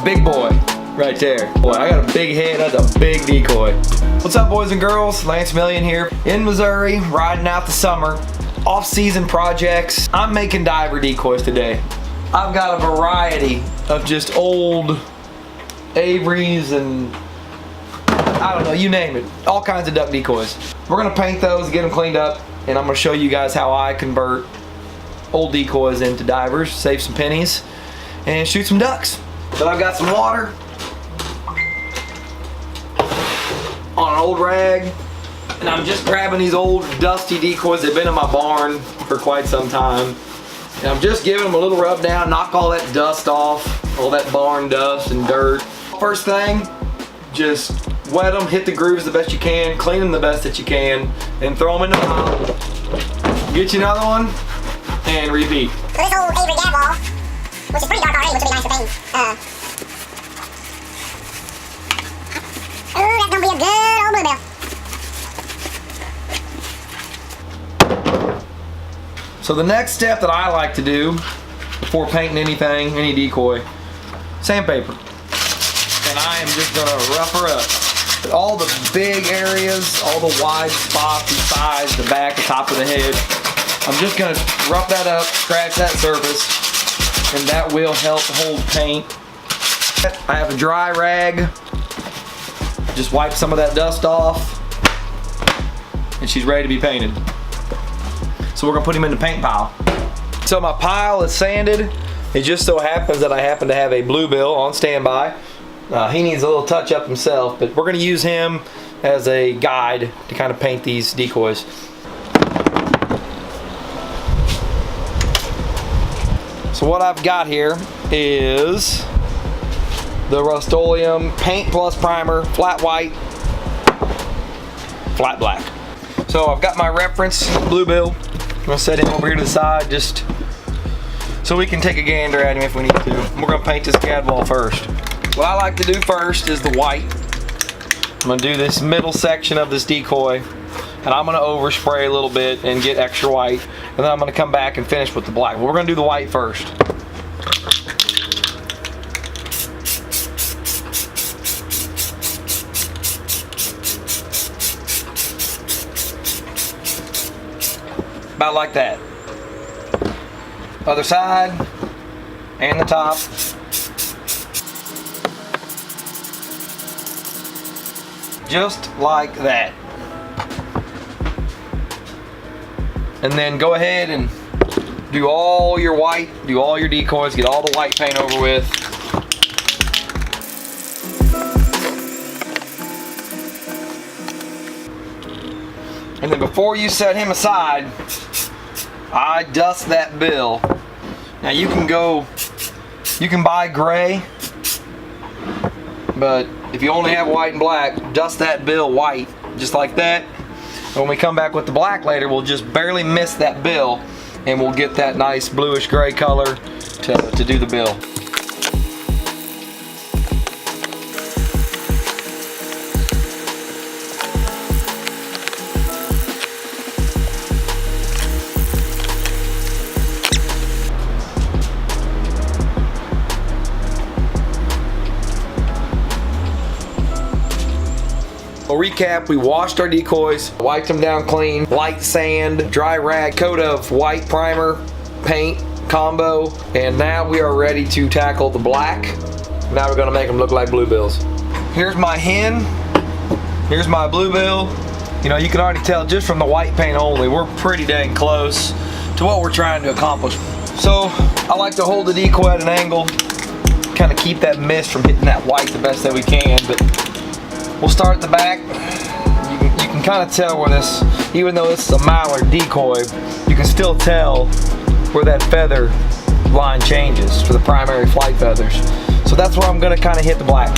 big boy right there. Boy, I got a big head, that's a big decoy. What's up, boys and girls? Lance Million here in Missouri, riding out the summer. Off-season projects. I'm making diver decoys today. I've got a variety of just old Averys and I don't know, you name it. All kinds of duck decoys. We're gonna paint those, get them cleaned up, and I'm gonna show you guys how I convert old decoys into divers, save some pennies, and shoot some ducks. So I've got some water on an old rag, and I'm just grabbing these old dusty decoys. They've been in my barn for quite some time. And I'm just giving them a little rub down, knock all that dust off, all that barn dust and dirt. First thing, just wet them, hit the grooves the best you can, clean them the best that you can, and throw them in the pile. Get you another one, and repeat. So this old Avery gab wall, which is pretty dark already, which would be nice to paint. Oh, that's gonna be a good old bluebill. So the next step that I like to do before painting anything, any decoy, sandpaper. And I am just gonna rough her up. All the big areas, all the wide spots, the sides, the back, the top of the head, I'm just gonna rough that up, scratch that surface, and that will help hold paint. I have a dry rag, just wipe some of that dust off, and she's ready to be painted. So we're gonna put him in the paint pile. So my pile is sanded. It just so happens that I happen to have a bluebill on standby. He needs a little touch up himself, but we're gonna use him as a guide to kind of paint these decoys. So what I've got here is the Rust-Oleum Paint Plus Primer, flat white, flat black. So I've got my reference bluebill. I'm gonna set him over here to the side just so we can take a gander at him if we need to. We're gonna paint this gadwall first. What I like to do first is the white. I'm gonna do this middle section of this decoy, and I'm gonna overspray a little bit and get extra white, and then I'm gonna come back and finish with the black. But we're gonna do the white first. About like that. Other side and the top. Just like that. And then go ahead and do all your white, do all your decoys, get all the white paint over with. And then before you set him aside, I dust that bill. Now you can buy gray, but if you only have white and black, dust that bill white, just like that. And when we come back with the black later, we'll just barely miss that bill, and we'll get that nice bluish gray color to do the bill. We'll recap, we washed our decoys, wiped them down clean, light sand, dry rag, coat of white primer, paint, combo, and now we are ready to tackle the black. Now we're gonna make them look like bluebills. Here's my hen, here's my bluebill. You know, you can already tell just from the white paint only, we're pretty dang close to what we're trying to accomplish. So I like to hold the decoy at an angle, kind of keep that mist from hitting that white the best that we can, but we'll start at the back. You can kind of tell where this, even though this is a mallard decoy, you can still tell where that feather line changes for the primary flight feathers. So that's where I'm going to kind of hit the black.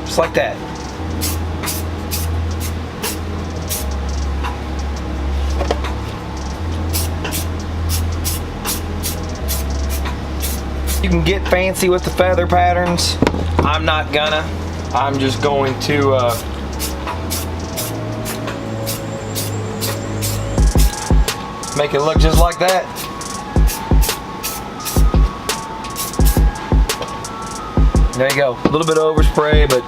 Just like that. You can get fancy with the feather patterns. I'm not gonna. I'm just going to make it look just like that. There you go. A little bit of overspray, but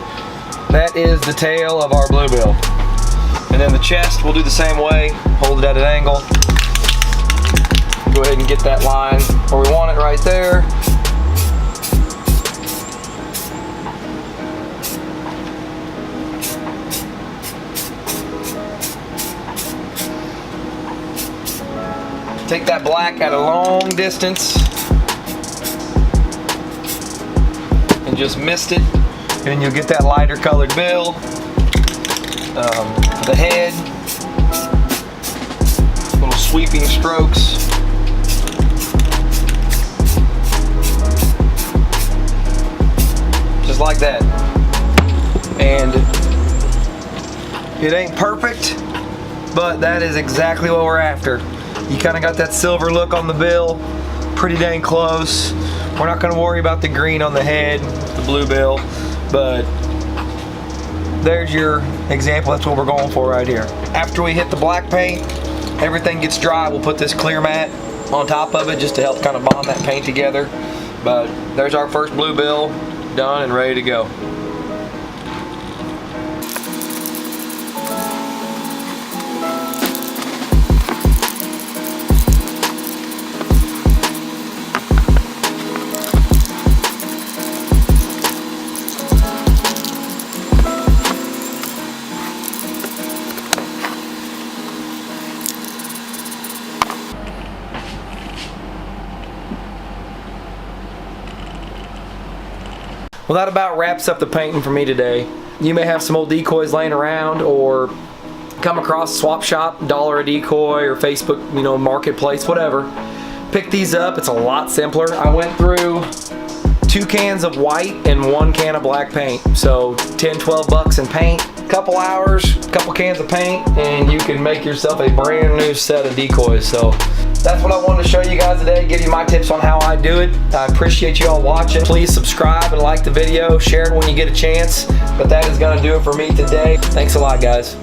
that is the tail of our bluebill. And then the chest, we'll do the same way. Hold it at an angle. Go ahead and get that line where we want it right there. Take that black at a long distance and just mist it, and you'll get that lighter colored bill. The head, little sweeping strokes. Just like that. And it ain't perfect, but that is exactly what we're after. You kind of got that silver look on the bill, pretty dang close. We're not going to worry about the green on the head, the blue bill, but there's your example. That's what we're going for right here. After we hit the black paint, everything gets dry, we'll put this clear mat on top of it just to help kind of bond that paint together. But there's our first blue bill done and ready to go. Well, that about wraps up the painting for me today. You may have some old decoys laying around or come across a swap shop, $1 a decoy, or Facebook, marketplace, whatever. Pick these up, it's a lot simpler. I went through 2 cans of white and 1 can of black paint. So 10, 12 bucks in paint, couple hours, couple cans of paint, and you can make yourself a brand new set of decoys. So that's what I wanted to show you guys today, give you my tips on how I do it. I appreciate you all watching. Please subscribe and like the video, share it when you get a chance. But that is gonna do it for me today. Thanks a lot, guys.